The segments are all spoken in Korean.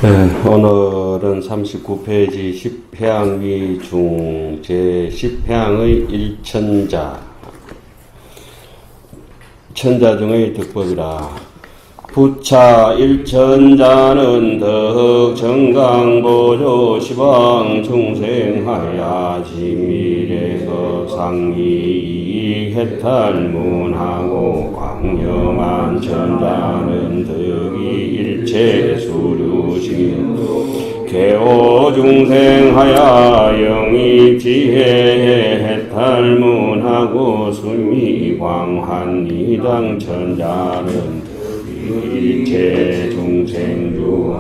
네, 오늘은 39페이지 10회항 중 제10회항의 일천자 천자 중의 득법이라. 부차 일천자는 덕 정강보조 시방 중생하야 지미래거 상이 해탈문하고 광념한 천자는 덕이 일체 수류신 개오 중생하야 영이 지혜에 해탈문하고 수미광한 이당 천자는 일체 중생주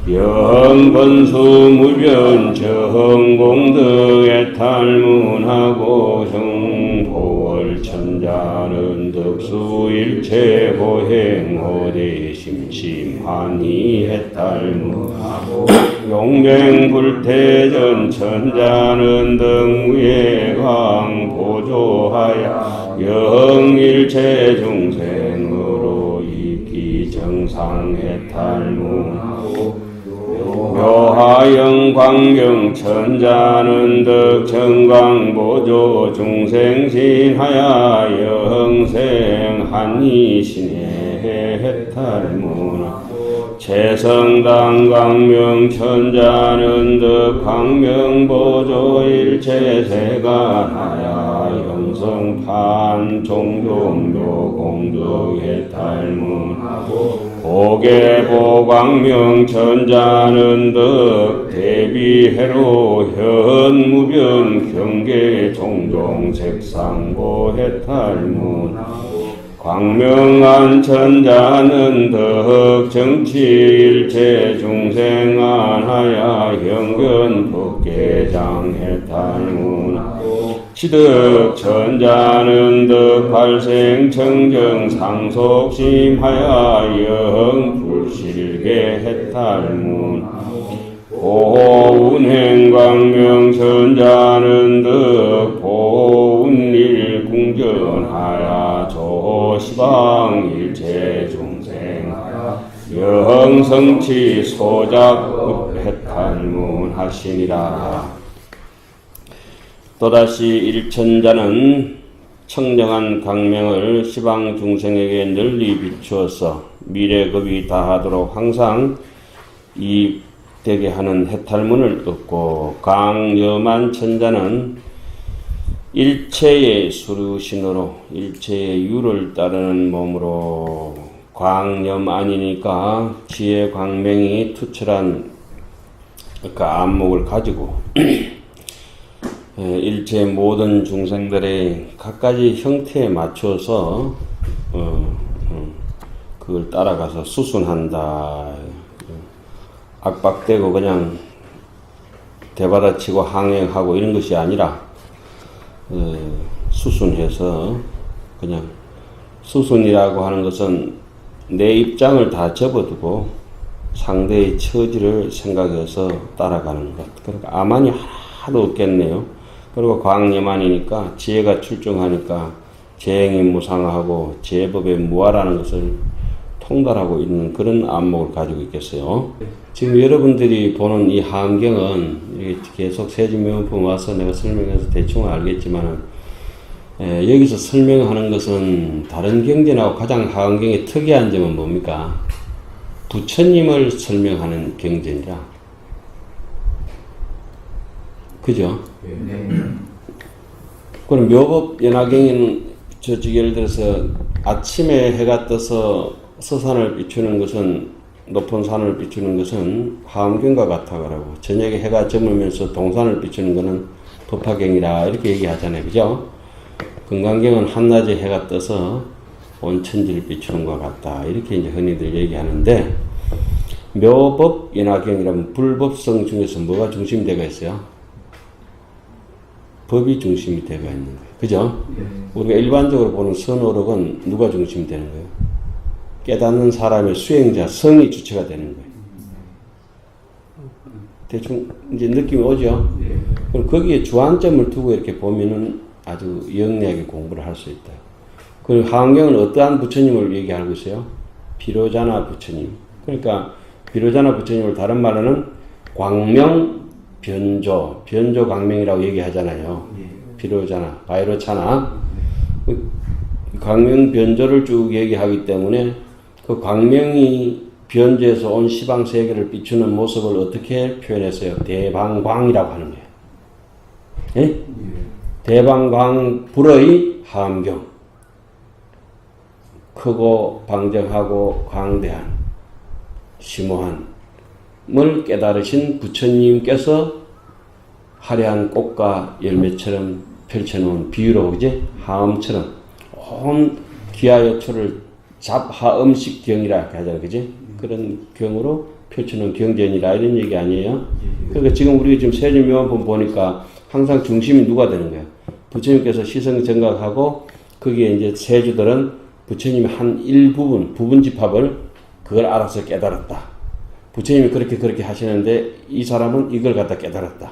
영건수무변 정공덕에 탈문하고 정보월 천자는 덕수 일체 보행호대 심심하니 해탈문하고 용맹불태전 천자는 등위에 강 보조하여 영일체 중생으로 정상해탈문하고 묘하영 광경 천자는 덕정광보조 중생신하야 영생한이신의 해탈문하고 최성당 광명 천자는 덕광명보조 일체세간하야 영성판 종종묘 공덕해탈문하고 고계보광명 천자는 덕 대비해로 현무변 경계 종종 색상보해탈문하고 광명한 천자는 덕 정치 일체 중생안하야 현견 법계장 해탈문하고 시득 천자는 덕 발생 청정 상속심하야 영 불실계 해탈문하고 보운행광명 천자는 덕 보운일 궁전하야 조시방 일체 중생하야 영성치 소작급 해탈문하시니라. 또다시 일천자는 청정한 강명을 시방 중생에게 널리 비추어서 미래급이 다하도록 항상 이되게 하는 해탈문을 얻고, 강염한 천자는 일체의 수류신으로 일체의 유를 따르는 몸으로 광염 아니니까 지혜 광명이 투철한 그 안목을 가지고 일체 모든 중생들의 각가지 형태에 맞춰서 그걸 따라가서 수순한다. 악박되고 그냥 대받아치고 항행하고 이런 것이 아니라 수순해서, 그냥 수순이라고 하는 것은 내 입장을 다 접어두고 상대의 처지를 생각해서 따라가는 것. 그러니까 아만이 하나도 없겠네요. 그리고 광염만이니까 지혜가 출중하니까 재행이 무상하고 제법에 무하라는 것을 통달하고 있는 그런 안목을 가지고 있겠어요. 지금 여러분들이 보는 이 하안경은 계속 세진명품 와서 내가 설명해서 대충 알겠지만, 여기서 설명하는 것은 다른 경전하고 가장 하안경의 특이한 점은 뭡니까? 부처님을 설명하는 경전이라. 그죠? 네. 그럼 묘법 연화경에는 예를 들어서 아침에 해가 떠서 서산을 비추는 것은, 높은 산을 비추는 것은 하암경과 같아가라고, 저녁에 해가 저물면서 동산을 비추는 것은 법화경이라 이렇게 얘기하잖아요. 그죠? 금강경은 한낮에 해가 떠서 온 천지를 비추는 것 같다. 이렇게 이제 흔히들 얘기하는데, 묘법 연화경이라면 불법성 중에서 뭐가 중심이 되어 있어요? 법이 중심이 되어 있는 거예요. 그죠? 우리가 일반적으로 보는 선어록은 누가 중심이 되는 거예요? 깨닫는 사람의 수행자, 성이 주체가 되는 거예요. 대충 이제 느낌이 오죠? 그럼 거기에 주안점을 두고 이렇게 보면은 아주 영리하게 공부를 할 수 있다. 그리고 하안경은 어떠한 부처님을 얘기하고 있어요? 비로자나 부처님. 그러니까 비로자나 부처님을 다른 말로는 광명 변조, 변조 광명이라고 얘기하잖아요. 비로자나, 바이로차나. 광명 변조를 쭉 얘기하기 때문에 그 광명이 변조에서 온 시방 세계를 비추는 모습을 어떻게 표현했어요? 대방광이라고 하는 거예요. 예? 대방광 불의 하암경. 크고 방정하고 광대한, 심오한을 깨달으신 부처님께서 화려한 꽃과 열매처럼 펼쳐놓은 비유로, 그지? 하음처럼 온 기하여초를 잡하음식 경이라 하잖아요, 그지? 그런 경으로 펼쳐놓은 경전이라 이런 얘기 아니에요? 그러니까 지금 우리가 지금 세존묘원품 보니까 항상 중심이 누가 되는 거예요? 부처님께서 시성 정각하고 거기에 이제 세주들은 부처님의 한 일부분, 부분집합을 그걸 알아서 깨달았다. 부처님이 그렇게 하시는데 이 사람은 이걸 갖다 깨달았다.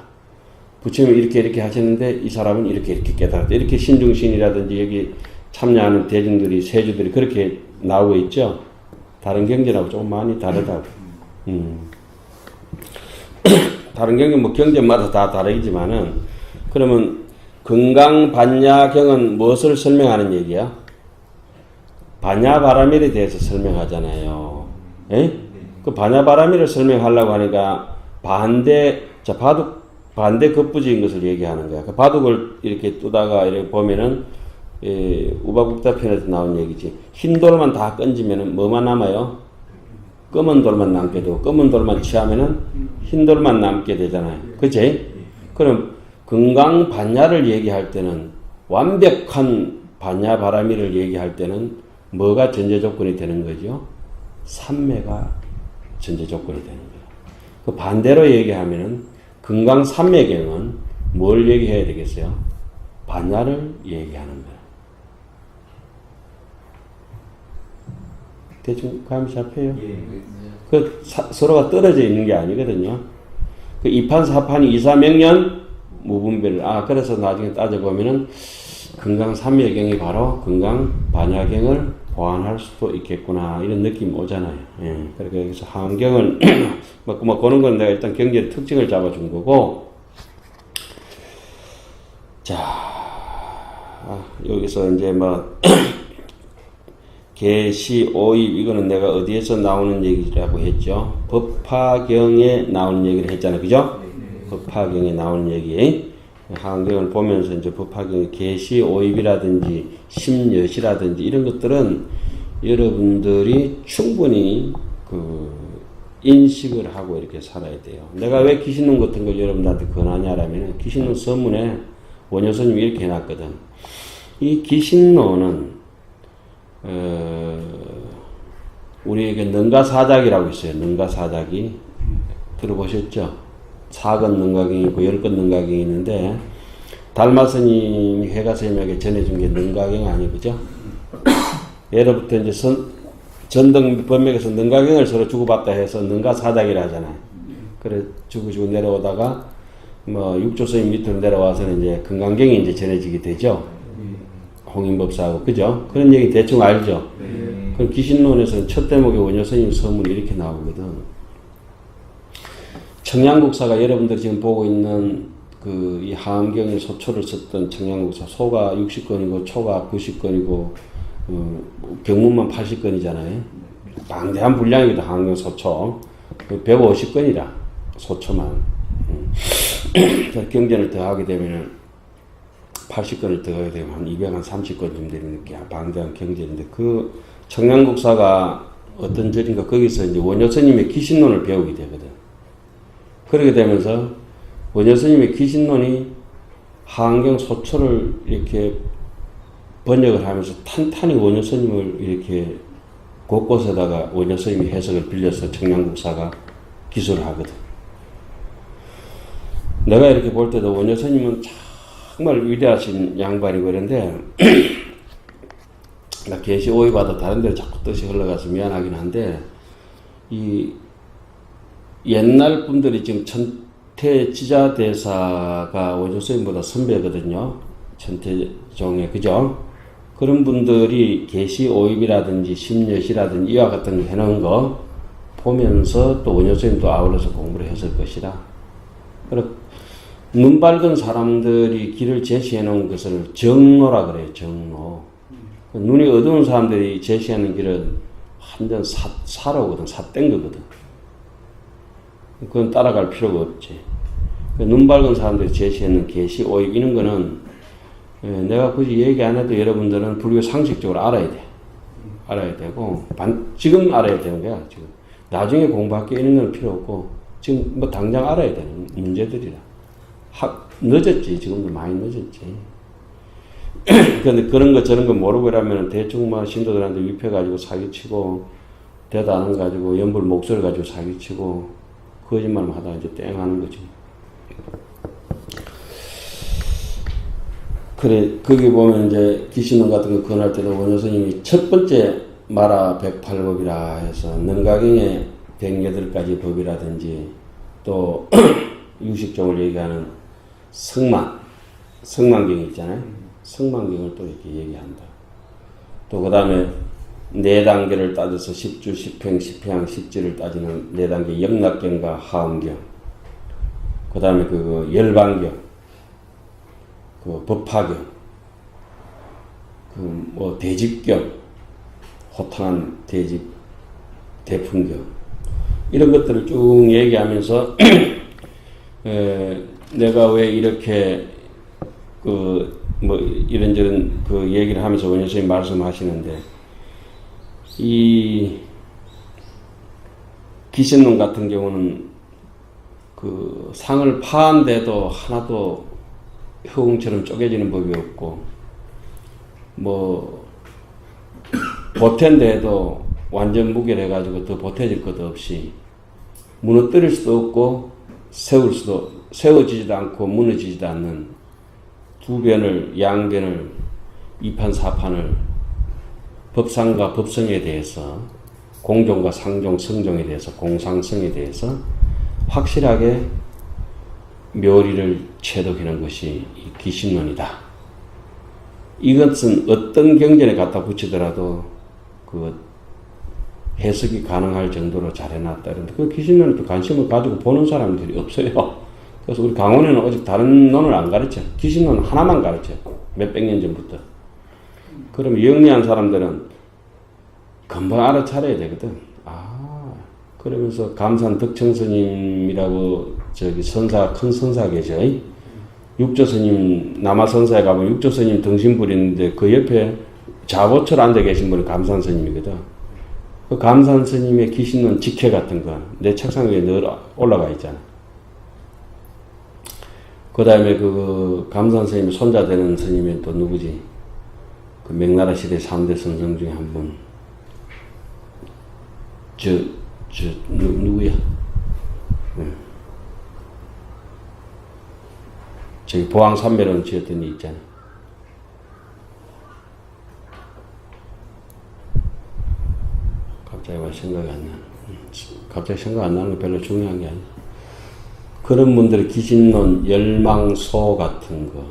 부처님이 이렇게 하시는데 이 사람은 이렇게 깨달았다. 이렇게 신중신이라든지 여기 참여하는 대중들이, 세주들이 그렇게 나오고 있죠. 다른 경전하고 조금 많이 다르다고. 다른 경전, 뭐 경전마다 다 다르지만은, 그러면 건강반야경은 무엇을 설명하는 얘기야? 반야바라밀에 대해서 설명하잖아요. 예? 그 반야바라밀을 설명하려고 하니까 반대 급부지인 것을 얘기하는 거야. 그 바둑을 이렇게 뜨다가 이렇게 보면은, 우바국다 편에서 나온 얘기지. 흰 돌만 다 건지면은 뭐만 남아요? 검은 돌만 남게 되고, 검은 돌만 취하면은 흰 돌만 남게 되잖아요. 그치? 그럼 건강 반야를 얘기할 때는, 완벽한 반야 바라미를 얘기할 때는 뭐가 전제 조건이 되는 거죠? 삼매가 전제 조건이 되는 거예요. 그 반대로 얘기하면은 건강 삼매경은 뭘 얘기해야 되겠어요? 반야를 얘기하는 거예요. 대충 감이 잡혀요? 그 서로가 떨어져 있는 게 아니거든요. 그 2판, 4판이 2, 3명년 무분별. 그래서 나중에 따져보면은 건강 삼매경이 바로 건강 반야경을 보완할 수도 있겠구나. 이런 느낌이 오잖아요. 예. 그러니까 여기서 하암경은 뭐 그런 건 내가 일단 경제의 특징을 잡아준 거고. 자, 여기서 이제 계시 오입, 이거는 내가 어디에서 나오는 얘기라고 했죠? 법화경에 나오는 얘기를 했잖아요. 그죠? 법화경에 나오는 얘기. 하암경을 보면서 이제 법화경의 계시 오입이라든지 심여시라든지 이런 것들은 여러분들이 충분히 인식을 하고 이렇게 살아야 돼요. 내가 왜 기신론 같은 걸 여러분들한테 권하냐라면, 기신론 서문에 원효스님이 이렇게 해놨거든. 이 기신론은 우리에게 능가사작이라고 있어요. 능가사작이 들어보셨죠? 4건 능가경이 있고 10건 능가경이 있는데, 달마스님이 회가스님에게 전해준 게 능가경 아니고, 그죠? 예로부터 이제 전등 법맥에서 능가경을 서로 주고받다 해서 능가사작이라 하잖아요. 그래 주고 내려오다가 육조스님 밑으로 내려와서는 이제 건강경이 이제 전해지게 되죠. 홍인법사하고, 그죠? 그런 얘기 대충 알죠? 그럼 기신론에서는 첫 대목에 원효스님 서문이 이렇게 나오거든. 청양국사가 여러분들이 지금 보고 있는 이 하암경의 소초를 썼던 청양국사, 소가 60건이고 초가 90건이고 경문만 80건이잖아요. 방대한 분량이거든. 하암경 소초 150건이라 소초만. 경전을 더하게 되면은 80건을 더하게 되면 한 230건쯤 되는 게 방대한 경전인데, 그 청양국사가 어떤 절인가 거기서 이제 원효스님의 기신론을 배우게 되거든. 그렇게 되면서 원효스님의 기신론이 하암경 소초를 이렇게 번역을 하면서 탄탄히 원효스님을 이렇게 곳곳에다가 원효스님의 해석을 빌려서 청양국사가 기술을 하거든. 내가 이렇게 볼 때도 원효스님은 정말 위대하신 양반이고 그런데 나 계시 오해받아 다른 데로 자꾸 뜻이 흘러가서 미안하긴 한데, 이 옛날 분들이 지금 천태지자대사가 원효스님보다 선배거든요. 천태종의, 그죠? 그런 분들이 계시 오입이라든지 심여시라든지 이와 같은 거 해놓은 거 보면서 또 원효 선생님도 아울러서 공부를 했을 것이다. 그리고 눈 밝은 사람들이 길을 제시해 놓은 것을 정로라 그래요. 정로. 눈이 어두운 사람들이 제시하는 길은 완전 사로거든. 삿된 거거든. 그건 따라갈 필요가 없지. 눈 밝은 사람들이 제시하는 계시, 오입 이런 거는 내가 굳이 얘기 안 해도 여러분들은 불교 상식적으로 알아야 돼. 알아야 되고 지금 알아야 되는 거야. 지금 나중에 공부할 게 이런 건 필요 없고 지금 뭐 당장 알아야 되는 문제들이라. 늦었지. 지금도 많이 늦었지. 근데 그런 거 저런 거 모르고 이러면 대충 막 신도들한테 위패가지고 사기치고 대도 안 가지고 연불 목소리 가지고 사기치고 거짓말만 하다가 이제 땡 하는 거지. 그래, 거기 보면 이제 기신론 같은 거 권할 때도 원효 스님이 첫 번째 마라 108법이라 해서 능가경의 108가지 법이라든지 또 유식종을 얘기하는 성만경 있잖아요. 성만경을 또 이렇게 얘기한다. 또 그 다음에 네 단계를 따져서 10주, 10행, 10향, 10지를 따지는 네 단계 영락경과 하음경. 그 다음에 그 열반경, 그 법화경, 그 뭐 대집경, 호탕한 대집, 대풍경 이런 것들을 쭉 얘기하면서 내가 왜 이렇게 그 뭐 이런저런 그 얘기를 하면서 원효 선생님 말씀하시는데 이 기신론 같은 경우는 그 상을 파한데도 하나도 허공처럼 쪼개지는 법이 없고 뭐 보탠데도 완전 무결해가지고 더 보태질 것도 없이 무너뜨릴 수도 없고 세워지지도 않고 무너지지도 않는 두 변을 양변을 이판 사판을 법상과 법성에 대해서 공종과 상종 성종에 대해서 공상성에 대해서 확실하게 묘리를 체독하는 것이 이 기신론이다. 이것은 어떤 경전에 갖다 붙이더라도 그 해석이 가능할 정도로 잘 해놨다. 그런데 그 기신론에 또 관심을 가지고 보는 사람들이 없어요. 그래서 우리 강원에는 아직 다른 논을 안 가르쳐. 기신론 하나만 가르쳐. 몇백 년 전부터. 그럼 영리한 사람들은 금방 알아차려야 되거든. 그러면서 감산 덕청 스님이라고 저기 선사, 큰 선사 계셔. 육조 스님, 남아 선사에 가면 육조 스님 등신불이 있는데 그 옆에 자보처럼 앉아 계신 분이 감산 스님이거든. 그 감산 스님의 기신론 직회 같은 거 내 책상 위에 늘 올라가 있잖아. 그 다음에 그 감산 스님의 손자 되는 스님이 또 누구지? 그 명나라 시대 3대 선성 중에 한 분. 누구야? 저기 보왕산매론 지었던 이 있잖아. 갑자기 왜 생각이 안 나는? 갑자기 생각 안 나는 거 별로 중요한 게 아니야. 그런 분들의 기신론, 열망소 같은 거,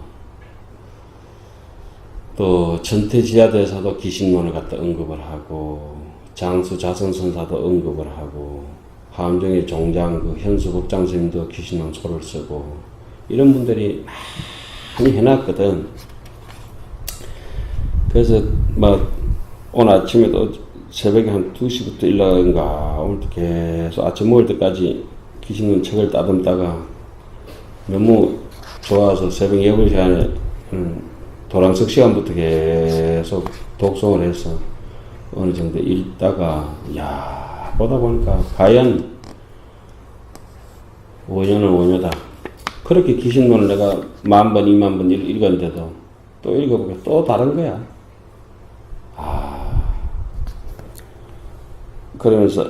또 전태지하대사도 기신론을 갖다 언급을 하고, 장수 자선선사도 언급을 하고, 하암정의 종장 그 현수 법장 스님도 기신론 소를 쓰고, 이런 분들이 많이 해놨거든. 그래서 막 오늘 아침에도 새벽에 한 2시부터 일어나는가 오늘도 계속 아침 먹을 때까지 기신론 책을 따듬다가 너무 좋아서 새벽 8시간에 도랑석 시간부터 계속 독송을 해서 어느 정도 읽다가 보다 보니까 과연 원효는 원효다. 그렇게 기신론을 내가 10,000번, 20,000번 읽었는데도 또 읽어보니까 또 다른 거야. 그러면서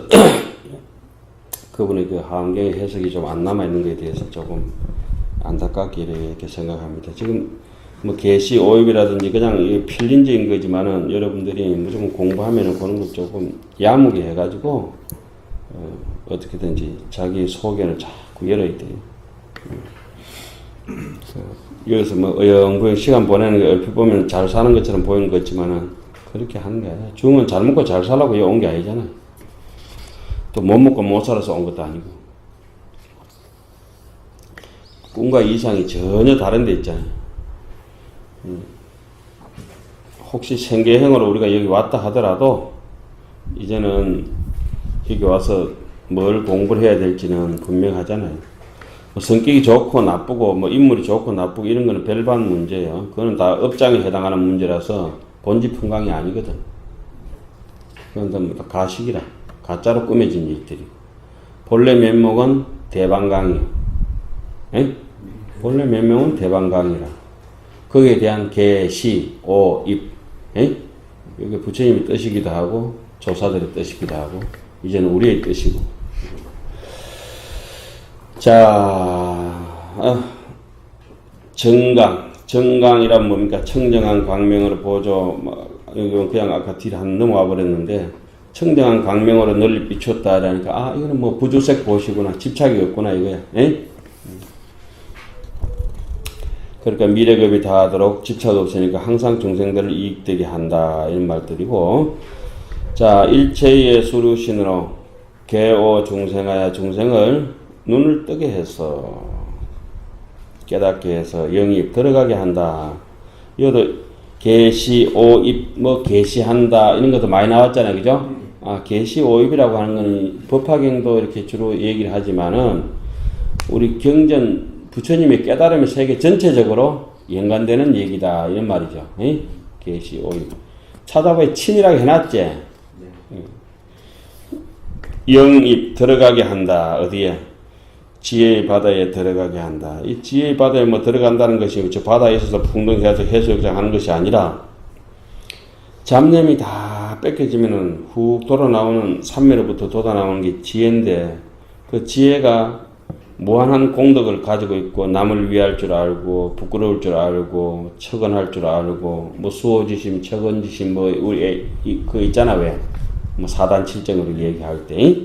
그분의 그 하암경의 해석이 좀 안 남아있는 것에 대해서 조금 안타깝게 이렇게 생각합니다. 지금 뭐 계시 오입이라든지 그냥 필린적인 거지만은 여러분들이 무조건 공부하면은 그런 거 조금 야무게 해가지고 어떻게든지 자기 소견을 자꾸 열어야 돼요. 여기서 뭐 어영부영 시간 보내는 게 얼핏 보면 잘 사는 것처럼 보이는 것 같지만은 그렇게 하는 게 아니야. 중은 잘 먹고 잘 살라고 여기 온 게 아니잖아. 또 못 먹고 못 살아서 온 것도 아니고. 꿈과 이상이 전혀 다른 데 있잖아요. 혹시 생계형으로 우리가 여기 왔다 하더라도 이제는 여기 와서 뭘 공부를 해야 될지는 분명하잖아요. 뭐 성격이 좋고 나쁘고 뭐 인물이 좋고 나쁘고 이런 거는 별반 문제예요. 그거는 다 업장에 해당하는 문제라서 본질 평강이 아니거든. 그건 다 가식이라 가짜로 꾸며진 일들이고 본래 면목은 대방강이요. 에? 본래 면목은 대방강이라 거기에 대한 계시, 오, 입 에? 여기 부처님의 뜻이기도 하고 조사들의 뜻이기도 하고 이제는 우리의 뜻이고. 자, 정강이란 뭡니까? 청정한 광명으로 보조. 이건 그냥 아까 뒤에 한 넘어와 버렸는데 청정한 광명으로 널리 비췄다 라니까 아 이거는 뭐 부주색 보시구나, 집착이 없구나 이거야. 에? 그러니까 미래급이 다하도록 집착 없으니까 항상 중생들을 이익되게 한다 이런 말들이고. 자, 일체의 수류신으로 개오 중생하여 중생을 눈을 뜨게 해서 깨닫게 해서 영입 들어가게 한다. 이것도 계시 오입 뭐 계시한다 이런 것도 많이 나왔잖아요, 그죠? 아, 계시 오입이라고 하는 거는 법화경도 이렇게 주로 얘기를 하지만은 우리 경전 부처님의 깨달음의 세계 전체적으로 연관되는 얘기다 이런 말이죠. 계시 오입 찾아보니 친이라고 해놨지. 영입 들어가게 한다. 어디에? 지혜의 바다에 들어가게 한다. 이 지혜의 바다에 뭐 들어간다는 것이 저 바다에 있어서 풍덩해서 해수욕장 하는 것이 아니라 잡념이 다 뺏겨지면은 훅 돌아 나오는 산매로부터 돋아 나오는 게 지혜인데 그 지혜가 무한한 공덕을 가지고 있고 남을 위할 줄 알고 부끄러울 줄 알고 척언할 줄 알고 뭐 수호지심 척언지심 뭐 우리 그 있잖아 왜 뭐 사단칠정으로 얘기할 때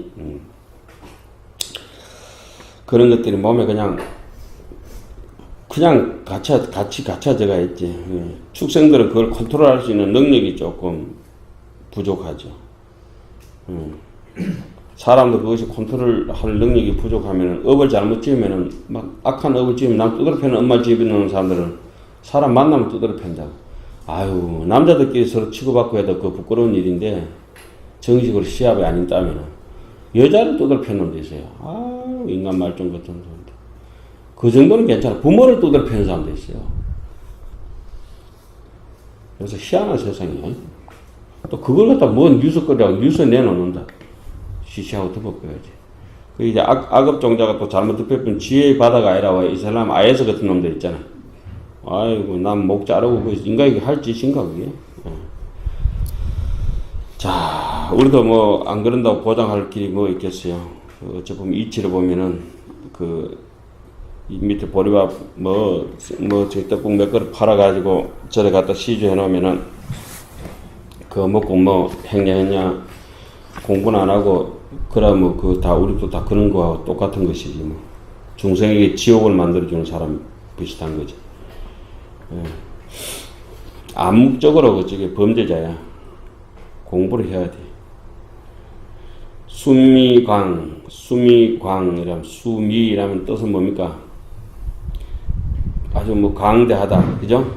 그런 것들이 몸에 그냥 같이 갇혀져가 있지. 축생들은 그걸 컨트롤할 수 있는 능력이 조금 부족하죠. 사람도 그것이 컨트롤할 능력이 부족하면은 업을 잘못 지으면은 막 악한 업을 지으면 남 두드러 패는 엄마 집에 있는 사람들은 사람 만나면 두드러 팬다. 아유 남자들끼리 서로 치고받고 해도 그 부끄러운 일인데 정식으로 시합이 아닌다면은 여자를 두드러 패는 데 있어요. 아유 인간 말종 같은 사람들. 그 정도는 괜찮아. 부모를 두드러 패는 사람도 있어요. 그래서 희한한 세상이야. 또 그걸 갖다 뭔 뉴스거리라고 뉴스 내놓는다. 시시하고 덮어줘야지. 그 이제 악업 종자가 또 잘못 덮여본 지혜의 바다가 아니라 이슬람 아예스 같은 놈들 있잖아. 아이고 난 목 자르고 그 인간이 할 짓인가 그게. 자, 우리도 뭐 안 그런다고 보장할 길이 뭐 있겠어요. 어찌 보면 이치를 보면은 그 밑에 보리밥 저 떡국 몇 그릇 팔아가지고 저래 갖다 시주해 놓으면은 그거 먹고 뭐 행냐 공부는 안 하고 그러면 그 다 우리도 다 그런 거하고 똑같은 것이지 뭐. 중생에게 지옥을 만들어주는 사람 비슷한 거지. 암묵적으로 그쪽에 범죄자야. 공부를 해야 돼. 수미광이라면 수미라면 뜻은 뭡니까? 아주 뭐 강대하다, 그죠?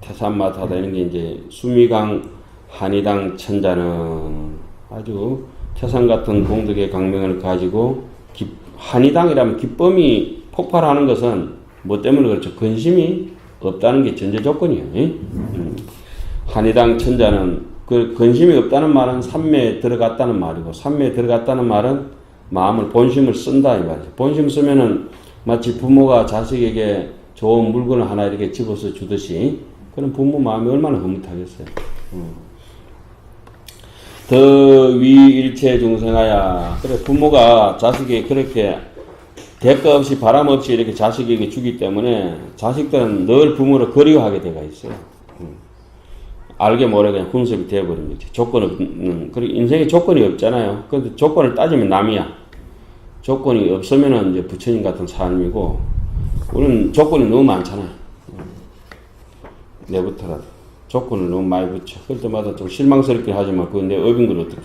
태산마다하다 이런 게 이제 수미광 한의당 천자는 아주 태산 같은 공덕의 강명을 가지고 한의당이라면 기쁨이 폭발하는 것은 뭐 때문에 그렇죠? 근심이 없다는 게 전제 조건이에요. 한의당 천자는 그 근심이 없다는 말은 삼매에 들어갔다는 말이고 삼매에 들어갔다는 말은 마음을 본심을 쓴다 이 말이죠. 본심 쓰면은 마치 부모가 자식에게 좋은 물건을 하나 이렇게 집어서 주듯이 그런 부모 마음이 얼마나 흐뭇하겠어요. 더 위일체 중생하야. 그래 부모가 자식에게 그렇게 대가 없이 바람 없이 이렇게 자식에게 주기 때문에 자식들은 늘 부모를 그리워하게 되어 있어요. 알게 모르게 그냥 훈습이 되어버린 거지. 조건 없는, 그리고 인생에 조건이 없잖아요. 근데 조건을 따지면 남이야. 조건이 없으면은 이제 부처님 같은 사람이고, 우리는 조건이 너무 많잖아요. 내부터라도. 조건을 너무 많이 붙여. 그럴 때마다 좀 실망스럽긴 하지만, 그건 내 업인 걸 어떡해.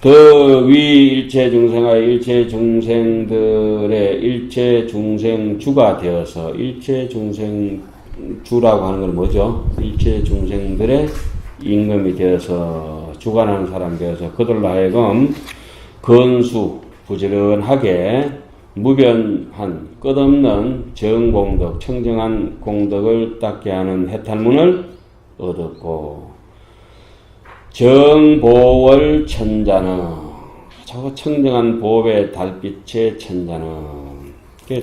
더 위 일체 중생의 일체 중생들의 일체 중생주가 되어서 일체 중생주라고 하는 건 뭐죠? 일체 중생들의 임금이 되어서 주관하는 사람이 되어서 그들로 하여금 건수 부지런하게 무변한 끝없는 정공덕 청정한 공덕을 닦게 하는 해탈문을 얻었고 정보월 천자는 저 청정한 보배 달빛의 천자는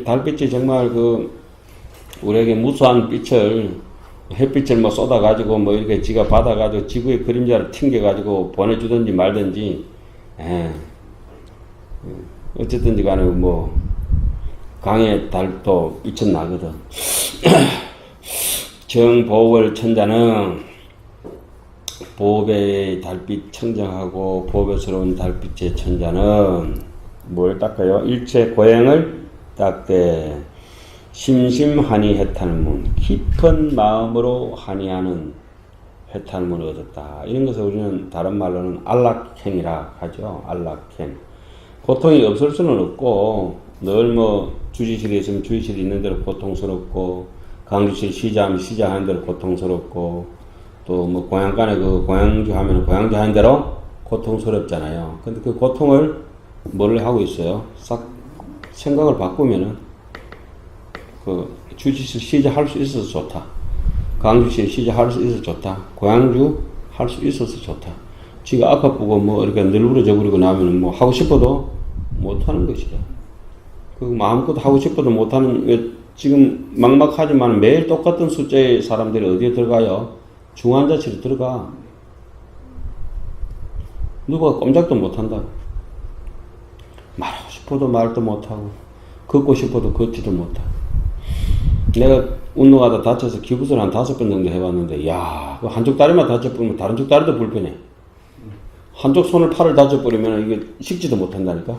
달빛이 정말 우리에게 무수한 빛을 햇빛을 뭐 쏟아가지고 뭐 이렇게 지가 받아가지고 지구의 그림자를 튕겨가지고 보내주든지 말든지 어쨌든지 간에 뭐 강의 달도 빛은 나거든. 정보월 천자는 보배의 달빛 청정하고 보배스러운 달빛의 천자는 뭘 닦아요? 일체 고행을 닦되 심심하니 해탈문 깊은 마음으로 한이하는 해탈문을 얻었다. 이런 것을 우리는 다른 말로는 안락행이라 하죠. 안락행. 고통이 없을 수는 없고 늘 뭐 주지실에 있으면 주지실에 있는 대로 고통스럽고 강주실 시자하면 시자하는 대로 고통스럽고 또 뭐 고향간에 고향주 하면 고향주 하는 대로 고통스럽잖아요. 근데 그 고통을 뭘 하고 있어요? 싹 생각을 바꾸면은 주지실 시자 할 수 있어서 좋다. 강주실 시자 할 수 있어서 좋다. 고향주 할 수 있어서 좋다. 지가 아파보고 뭐 이렇게 늘부러져버리고 나면 뭐 하고 싶어도 못하는 것이다. 마음껏 하고 싶어도 못하는, 지금 막막하지만 매일 똑같은 숫자의 사람들이 어디에 들어가요? 중환자실에 들어가. 누가 꼼짝도 못한다. 말하고 싶어도 말도 못하고, 걷고 싶어도 걷지도 못하고. 내가 운동하다 다쳐서 기부술 한 5번 정도 해봤는데, 야, 한쪽 다리만 다쳐버리면 다른 쪽 다리도 불편해. 한쪽 손을 팔을 다쳐버리면 이게 식지도 못한다니까.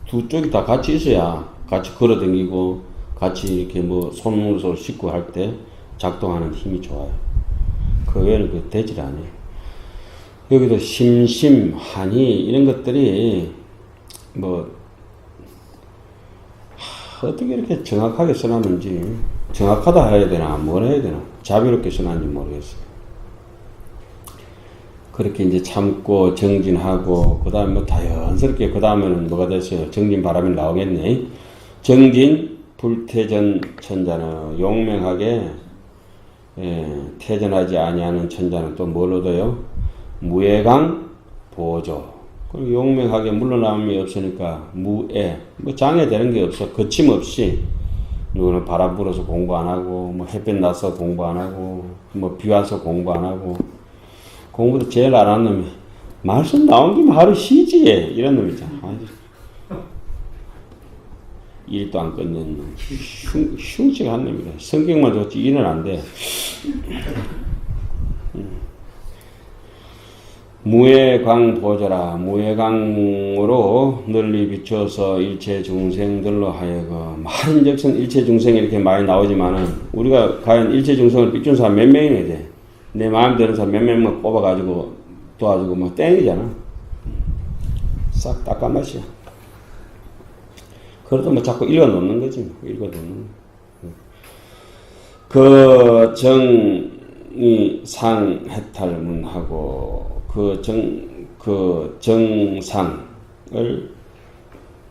두 쪽이 다 같이 있어야 같이 걸어다니고 같이 이렇게 뭐 손으로 씻고 할 때 작동하는 힘이 좋아요. 그 외에는 되질 않아요. 여기도 심심하니 이런 것들이 뭐 어떻게 이렇게 정확하게 써놨는지, 정확하다 해야 되나 뭘 해야 되나 자비롭게 써놨는지 모르겠어요. 그렇게 이제 참고 정진하고 그 다음에 뭐 자연스럽게 그 다음에는 뭐가 됐어요? 정진 바람이 나오겠네. 정진 불태전 천자는 용맹하게 태전하지 아니하는 천자는 또 뭘 얻어요? 무예강 보조. 그리고 용맹하게 물러남이 없으니까 무예, 뭐 장애되는 게 없어. 거침없이 누구는 바람 불어서 공부 안 하고 뭐 햇볕 나서 공부 안 하고 뭐 비 와서 공부 안 하고, 공부도 제일 안 하는 놈이 말씀 나온 김에 하루 쉬지 이런 놈이잖아. 일도 안 끊는 놈, 흉측한 놈이다. 성격만 좋지 일은 안 돼. 무예강 보조라. 무예강으로 널리 비춰서 일체 중생들로 하여금, 말인즉슨 일체 중생이 이렇게 많이 나오지만은 우리가 과연 일체 중생을 비춘 사람 몇 명이나 돼? 내 마음 드는 사람 몇 명만 뽑아가지고 도와주고 뭐 땡이잖아. 싹 닦아맛이야. 그래도 뭐 자꾸 읽어놓는 거지. 읽어놓는 그 정이 상해탈문하고 그 정상을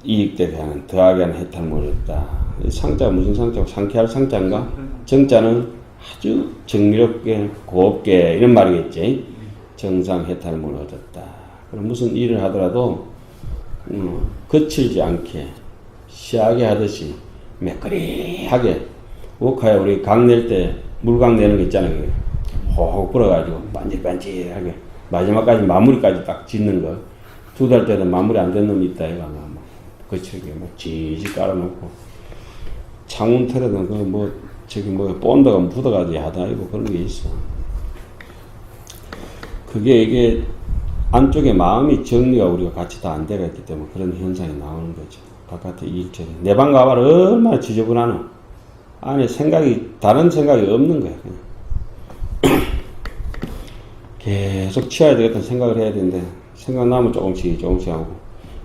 이익되게 하는 더하게 하는 해탈문이었다. 상자가 무슨 상자고 상쾌할 상자인가? 정자는 아주 정밀하게 곱게 이런 말이겠지. 정상 해탈문을 얻었다. 그럼 무슨 일을 하더라도 거칠지 않게 시하게 하듯이 매끄리하게. 웍하에 우리 강 낼 때 물강 내는 거 있잖아요. 호호 불어가지고 반질반질하게 마지막까지 마무리까지 딱 짓는 거. 2달 때도 마무리 안 된 놈이 있다 이거. 뭐 거칠게 뭐 지지 깔아놓고 창문 털에는 그 뭐 저기 뭐 본드가 묻어가지고 하다 이거 그런 게 있어. 그게 이게 안쪽에 마음이 정리가 우리가 같이 다 안 되어 있기 때문에 그런 현상이 나오는 거죠. 바깥에 이익적인 내 방 가봐라 얼마나 지저분하노. 안에 생각이 다른 생각이 없는 거야. 그냥. 계속 치워야 되겠다는 생각을 해야 되는데 생각나면 조금씩 하고.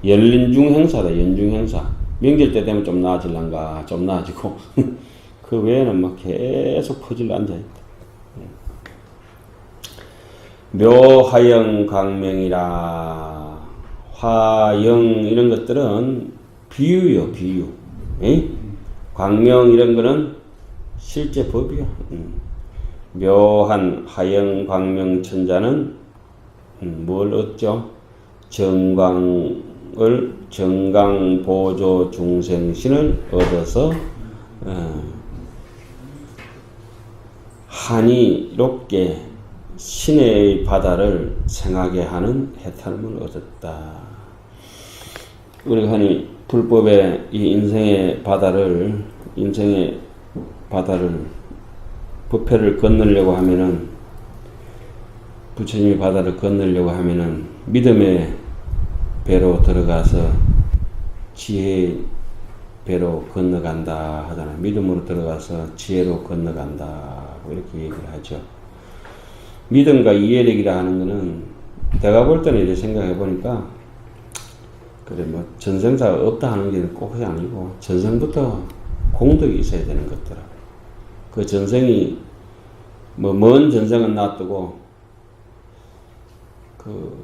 연륜중 행사다, 연중 행사. 명절 때 되면 좀 나아질란가, 좀 나아지고. 그 외에는 막 계속 퍼질러 앉아있다. 묘화영 광명이라. 화영 이런 것들은 비유요, 비유. 에? 광명 이런 거는 실제 법이야. 묘한 화영 광명 천자는 뭘 얻죠? 정광 보조 중생신을 얻어서 한이롭게 신의 바다를 생하게 하는 해탈문을 얻었다. 우리가 흔히 불법의 이 인생의 바다를 부패를 건너려고 하면은, 부처님의 바다를 건너려고 하면은 믿음의 배로 들어가서 지혜의 배로 건너간다 하잖아요. 믿음으로 들어가서 지혜로 건너간다 이렇게 얘기를 하죠. 믿음과 이해력이라 하는 거는 내가 볼 때는 이렇게 생각해 보니까 그래 뭐 전생사가 없다 하는 게 꼭 그게 아니고 전생부터 공덕이 있어야 되는 것더라. 그 전생이 뭐 먼 전생은 놔두고 그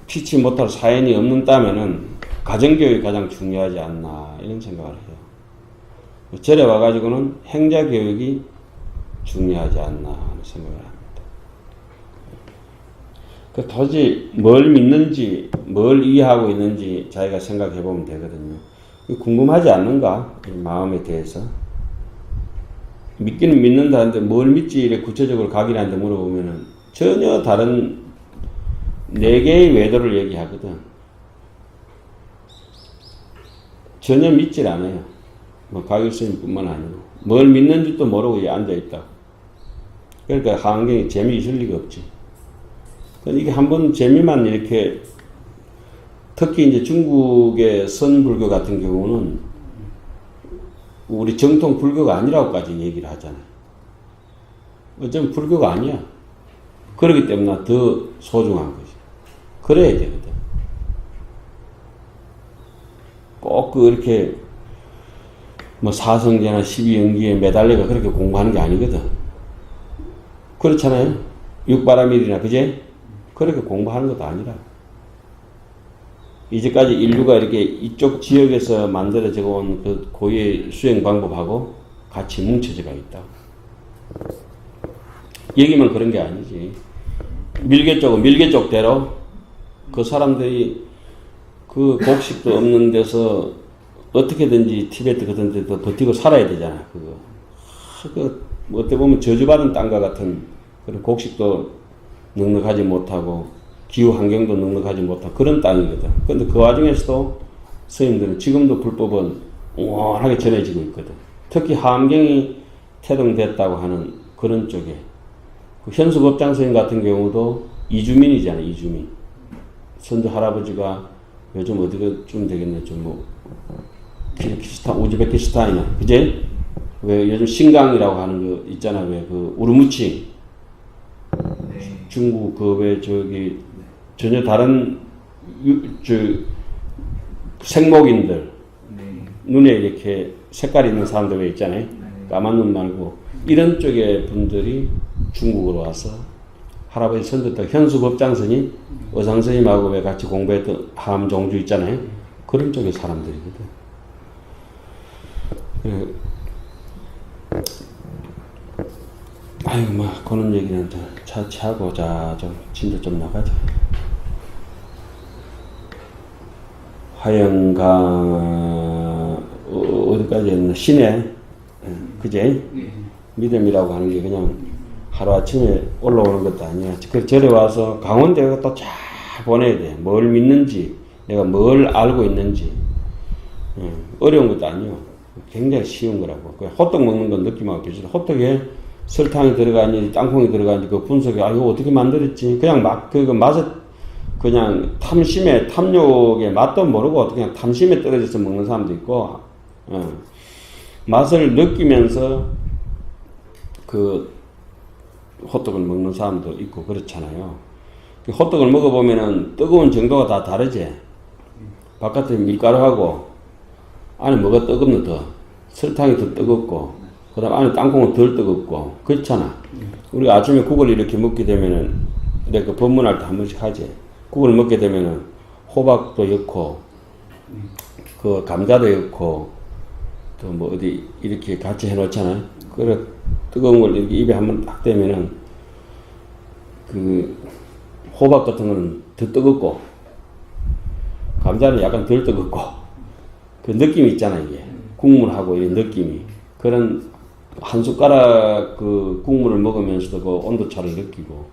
피치 못할 사연이 없는다면은 가정교육이 가장 중요하지 않나 이런 생각을 해요. 절에 와가지고는 행자교육이 중요하지 않나 하는 생각을 합니다. 그 도저히 뭘 믿는지 뭘 이해하고 있는지 자기가 생각해 보면 되거든요. 궁금하지 않는가? 이 마음에 대해서. 믿기는 믿는다는데 뭘 믿지 이렇게 구체적으로 각인한테 물어보면은 전혀 다른 4개의 외도를 얘기하거든. 전혀 믿질 않아요. 뭐 가격스님뿐만 아니고 뭘 믿는지도 모르고 앉아있다. 그러니까 한경이 재미 있을 리가 없지. 이게 한번 재미만 이렇게, 특히 이제 중국의 선불교 같은 경우는 우리 정통 불교가 아니라고까지 얘기를 하잖아요. 어쩌면 불교가 아니야. 그렇기 때문에 더 소중한 거지. 그래야 되거든. 꼭 이렇게 뭐 사성제나 12연기에 매달려가 그렇게 공부하는 게 아니거든. 그렇잖아요. 육바라밀이나 그제? 그렇게 공부하는 것도 아니라. 이제까지 인류가 이렇게 이쪽 지역에서 만들어져 온 그 고유의 수행 방법하고 같이 뭉쳐져가 있다. 여기만 그런 게 아니지. 밀개 쪽대로 그 사람들이 그 곡식도 없는 데서 어떻게든지 티베트 같은 데도 버티고 살아야 되잖아. 그 어떻게 보면 저주받은 땅과 같은 그런 곡식도 넉넉하지 못하고 기후 환경도 넉넉하지 못한 그런 땅이거든. 근데 그 와중에서도 스님들은 지금도 불법은 원하게 전해지고 있거든. 특히 함경이 태동됐다고 하는 그런 쪽에 그 현수법장 스님 같은 경우도 이주민이잖아. 이주민. 선조 할아버지가 요즘 어디가쯤 되겠네. 좀 뭐 키르기스탄, 우즈베키스탄이나 그제? 왜 요즘 신강이라고 하는 거 있잖아. 왜 그 우르무치 중국 그 왜 저기 전혀 다른 생목인들 눈에 이렇게 색깔 있는 사람들 왜 있잖아요. 까만 눈 말고 이런 쪽의 분들이 중국으로 와서 할아버지 선조때 현수법장스님, 어상스님하고 왜 같이 공부했던 함종주 있잖아요. 그런 쪽의 사람들이거든. 아이고, 막, 그런 얘기는 차치하고, 자, 진짜 좀 나가자. 화영강, 어디까지 했나? 시내, 그제? 믿음이라고 하는 게 그냥 하루아침에 올라오는 것도 아니야. 그 절에 와서 강원대가 또 잘 보내야 돼. 뭘 믿는지, 내가 뭘 알고 있는지. 어려운 것도 아니요. 굉장히 쉬운 거라고. 호떡 먹는 건 느낌하고 비슷해. 호떡에 설탕이 들어가니 땅콩이 들어가니 그 분석이 이거 어떻게 만들었지? 그냥 막 그 맛에 그냥 탐욕의 맛도 모르고 그냥 탐심에 떨어져서 먹는 사람도 있고 맛을 느끼면서 그 호떡을 먹는 사람도 있고 그렇잖아요. 호떡을 먹어보면은 뜨거운 정도가 다 다르지. 바깥에 밀가루하고 안에 뭐가 뜨겁노 더. 설탕이 더 뜨겁고, 그 다음 안에 땅콩은 덜 뜨겁고, 그렇잖아. 우리가 아침에 국을 이렇게 먹게 되면은, 내가 법문할 때 한 번씩 하지. 국을 먹게 되면은 호박도 넣고, 그 감자도 넣고, 또 뭐 어디 이렇게 같이 해놓잖아요. 그래, 뜨거운 걸 이렇게 입에 한번 딱 대면은, 그, 호박 같은 거는 더 뜨겁고, 감자는 약간 덜 뜨겁고, 그 느낌이 있잖아, 이게. 국물하고 이런 느낌이. 그런 한 숟가락 그 국물을 먹으면서도 그 온도차를 느끼고,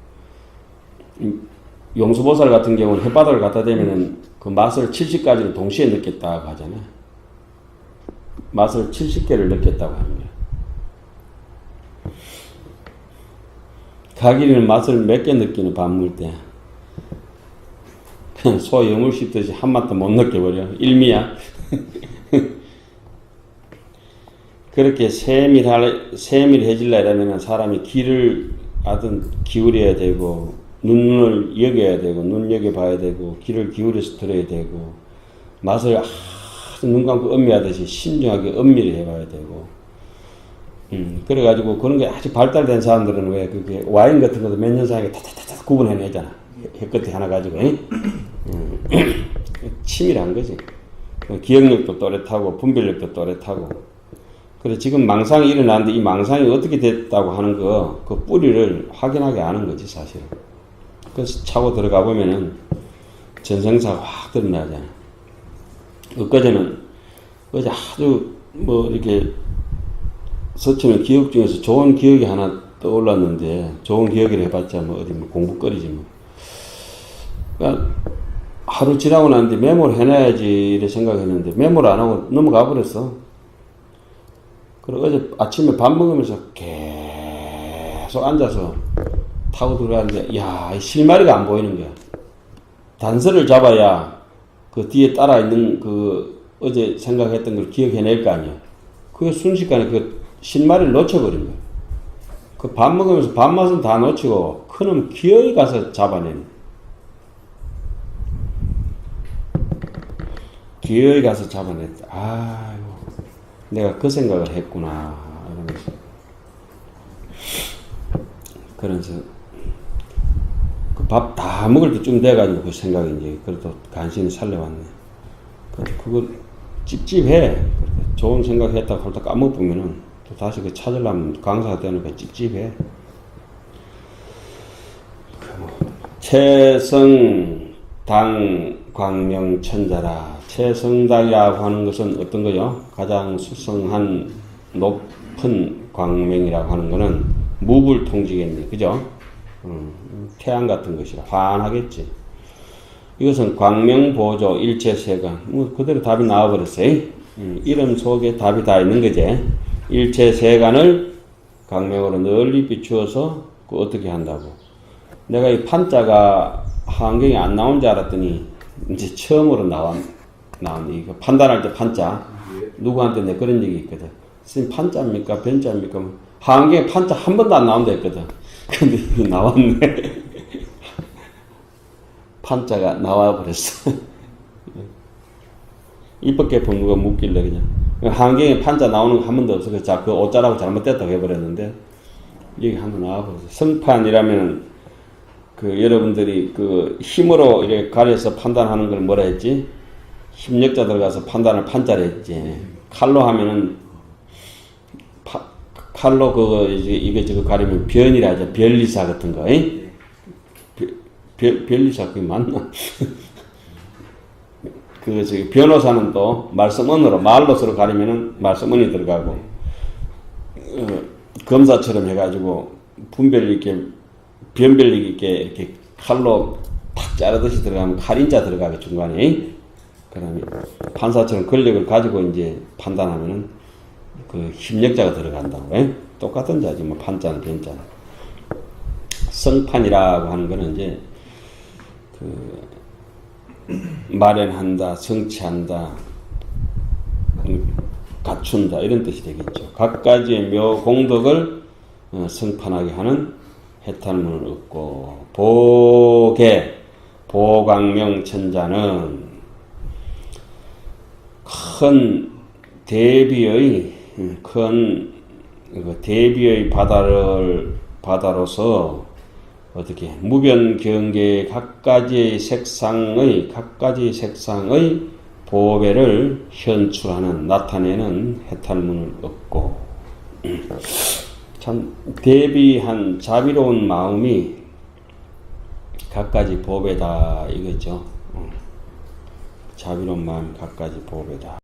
용수보살 같은 경우는 햇바닥을 갖다 대면은 그 맛을 70가지를 동시에 느꼈다고 하잖아요. 맛을 70개를 느꼈다고 하는 거예요. 가기리는 맛을 몇 개 느끼는 밥 먹을 때. 그냥 소 여물 씹듯이 한 맛도 못 느껴버려. 일미야. 그렇게 세밀해질려면 사람이 귀를 하든 기울여야 되고, 눈을 여겨야 되고, 눈여겨 봐야 되고, 귀를 기울여서 들어야 되고, 맛을 아주 눈 감고 음미하듯이 신중하게 음미를 해봐야 되고, 그래가지고 그런 게 아주 발달된 사람들은 왜 그게 와인 같은 것도 몇 년 사이에 타타타타 구분해내잖아. 햇끝에 하나 가지고, 치밀한 거지. 기억력도 또렷하고, 분별력도 또렷하고. 그래서 지금 망상이 일어났는데 이 망상이 어떻게 됐다고 하는 거, 그 뿌리를 확인하게 하는 거지, 사실은. 그래서 차고 들어가 보면은 전생사가 확 드러나잖아. 어제 아주 뭐 이렇게 서치는 기억 중에서 좋은 기억이 하나 떠올랐는데, 좋은 기억을 해봤자 뭐 어디 뭐 공부거리지 뭐. 그러니까 하루 지나고 났는데 메모를 해놔야지 이래 생각했는데 메모를 안 하고 넘어가 버렸어. 그리고 어제 아침에 밥 먹으면서 계속 앉아서 타고 들어가는데, 야, 이 실마리가 안 보이는 거야. 단서를 잡아야 그 뒤에 따라 있는 그 어제 생각했던 걸 기억해낼 거 아니야. 그게 순식간에 그 실마리를 놓쳐버린 거야. 그 밥 먹으면서 밥맛은 다 놓치고, 그놈 기어이 가서 잡아내는. 기어이 가서 잡아냈다. 아이고. 내가 그 생각을 했구나, 이러면서. 그러면서, 그 밥 다 먹을 때쯤 돼가지고 그 생각이 이제, 그래도 간신히 살려왔네. 그거 찝찝해. 좋은 생각 했다가 홀딱 까먹으면은, 또 다시 그 찾으려면 강사가 되니까 찝찝해. 최성당 광명천자라. 최성당이라고 하는 것은 어떤 거요? 가장 수성한 높은 광명이라고 하는 것은 무불통지겠네. 그죠? 태양 같은 것이라 환하겠지. 이것은 광명보조 일체세간. 뭐 그대로 답이 나와버렸어요. 이름 속에 답이 다 있는 거지. 일체세간을 광명으로 널리 비추어서 그 어떻게 한다고. 내가 이 판자가 환경에 안 나온 줄 알았더니 이제 처음으로 나왔네. 이거 판단할 때 판자. 누구한테 내 그런 얘기 있거든. 선생님 판자입니까? 변자입니까? 환경에 판자 한 번도 안 나온다 했거든. 근데 이거 나왔네. 판자가 나와버렸어. 이밖에 본부가 묻길래 그냥. 환경에 판자 나오는 거 한 번도 없어. 자, 그 오자라고 잘못됐다고 해버렸는데, 여기 한 번 나와버렸어. 성판이라면, 그 여러분들이 그 힘으로 이렇게 가려서 판단하는 걸 뭐라 했지? 힘력자 들어가서 판단을 판자로 했지. 칼로 하면은, 칼로 그거 이게 저거 가리면 변이라 하죠. 변리사 같은 거. 변리사 그게 맞나? 그 저기 변호사는 또 말씀언어로 말로서로 가리면은 말씀언이 들어가고, 검사처럼 해가지고 분별 있게 변별력 있게 이렇게 칼로 탁 자르듯이 들어가면 칼인자 들어가게 중간에. 그다음에 판사처럼 권력을 가지고 이제 판단하면은 그 힘력자가 들어간다고. 똑같은 자지 뭐 판자는 변자는. 성판이라고 하는 거는 이제 그 마련한다, 성취한다, 갖춘다 이런 뜻이 되겠죠. 각가지의 묘 공덕을 성판하게 하는 해탈문을 얻고 보계 보광명 천자는 큰 대비의 바다로서 어떻게 무변 경계의 각가지의 색상의 보배를 현출하는 나타내는 해탈문을 얻고 참 대비한 자비로운 마음이 갖가지 보배다 이거죠. 자비로운 마음 갖가지 보배다.